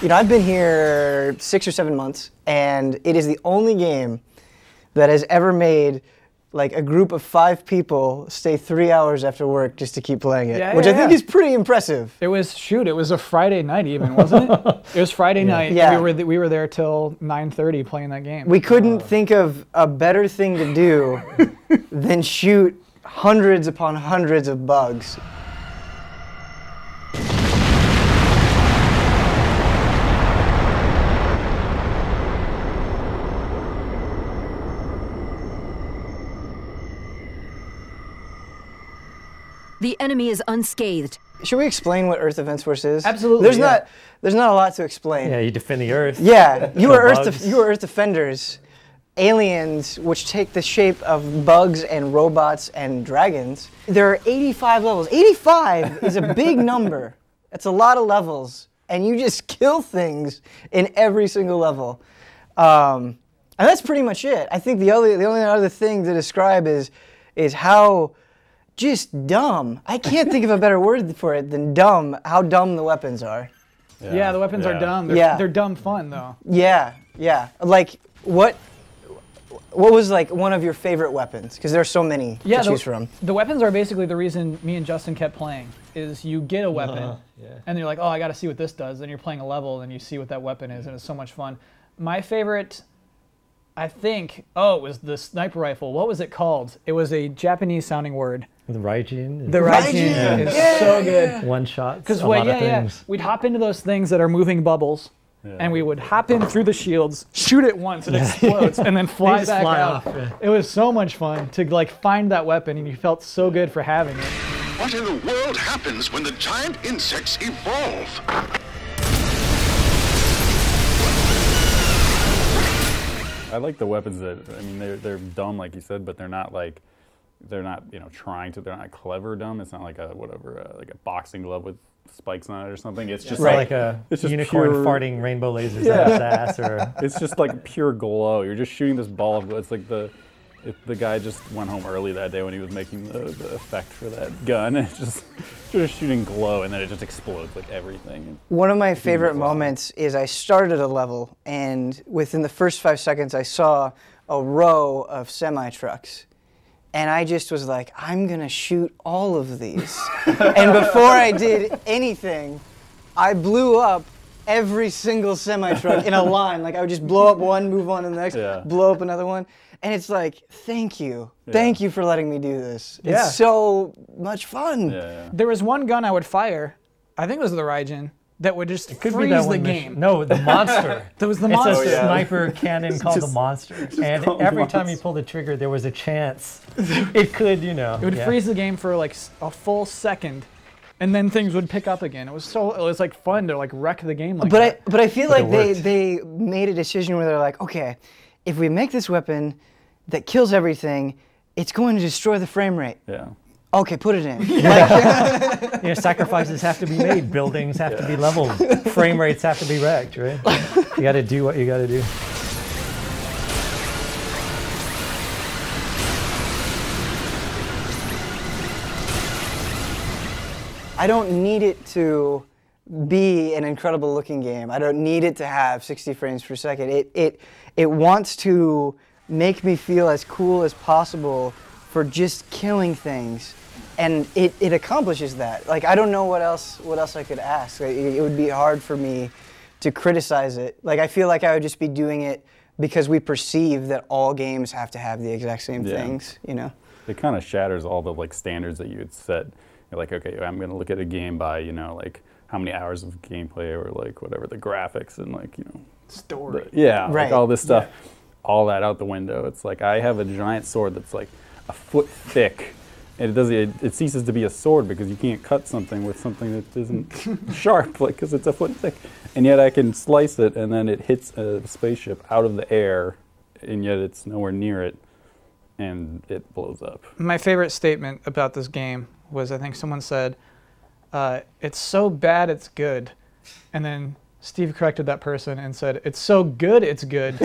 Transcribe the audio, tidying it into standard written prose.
You know, I've been here 6 or 7 months, and it is the only game that has ever made like a group of 5 people stay 3 hours after work just to keep playing it, which I think is pretty impressive. It was it was a Friday night even, wasn't it? It was Friday night. Yeah. We were there till 9:30 playing that game. We couldn't think of a better thing to do than shoot hundreds upon hundreds of bugs. The enemy is unscathed. Should we explain what Earth Defense Force is? Absolutely. There's not a lot to explain. Yeah, you defend the Earth. Yeah, you are Earth defenders, aliens which take the shape of bugs and robots and dragons. There are 85 levels. 85 is a big number. It's a lot of levels, and you just kill things in every single level. And that's pretty much it. I think the only other thing to describe is how just dumb. I can't think of a better word for it than dumb, how dumb the weapons are. Yeah, the weapons are dumb. They're dumb fun, though. Yeah. Like, what was, like, one of your favorite weapons? Because there are so many to choose from. The weapons are basically the reason me and Justin kept playing, is you get a weapon, and you're like, oh, I got to see what this does. Then you're playing a level, and you see what that weapon is, and it's so much fun. My favorite, I think, it was the sniper rifle. What was it called? It was a Japanese-sounding word. The Raijin. The Raijin is so good. One shot. Because we'd hop into those things that are moving bubbles, and we would hop in through the shields, shoot it once, it explodes, and then fly back out. It was so much fun to like find that weapon, and you felt so good for having it. What in the world happens when the giant insects evolve? I like the weapons that, I mean, they're dumb like you said, but they're not like, they're not, you know, they're not clever dumb. It's not like a, like a boxing glove with spikes on it or something. It's just like a unicorn farting rainbow lasers out its ass, or it's just like pure glow. You're just shooting this ball of glow. It's like the guy just went home early that day when he was making the effect for that gun. It's just shooting glow, and then it just explodes like everything. One of my favorite moments is I started a level, and within the first 5 seconds, I saw a row of semi-trucks. And I just was like, I'm gonna shoot all of these. And before I did anything, I blew up every single semi-truck in a line. Like I would just blow up one, move on to the next, blow up another one. And it's like, thank you. Thank you for letting me do this. It's so much fun. There was one gun I would fire, I think it was the Raijin, that would just freeze the game. No, the monster. That was the monster. It's a sniper cannon called the monster. And every time you pulled the trigger, there was a chance it could, you know. It would freeze the game for like a full second, and then things would pick up again. It was like fun to like wreck the game like that. But I feel like they made a decision where they're like, okay, if we make this weapon that kills everything, it's going to destroy the frame rate. Yeah. Okay, put it in. You know, sacrifices have to be made. Buildings have to be leveled. Frame rates have to be wrecked, right? You got to do what you got to do. I don't need it to be an incredible looking game. I don't need it to have 60 frames per second. It wants to make me feel as cool as possible for just killing things. And it accomplishes that. Like, I don't know what else I could ask. Like, it would be hard for me to criticize it. Like, I feel like I would just be doing it because we perceive that all games have to have the exact same things, you know? It kind of shatters all the like standards that you had set. You're like, okay, I'm gonna look at a game by, you know, like how many hours of gameplay or like whatever, the graphics and like, you know. Story. Like all this stuff, all that out the window. It's like, I have a giant sword that's like a foot thick. And it ceases to be a sword because you can't cut something with something that isn't sharp, like, because it's a foot thick. And yet I can slice it, and then it hits a spaceship out of the air, and yet it's nowhere near it, and it blows up. My favorite statement about this game was, I think someone said, it's so bad it's good. And then Steve corrected that person and said, it's so good it's good.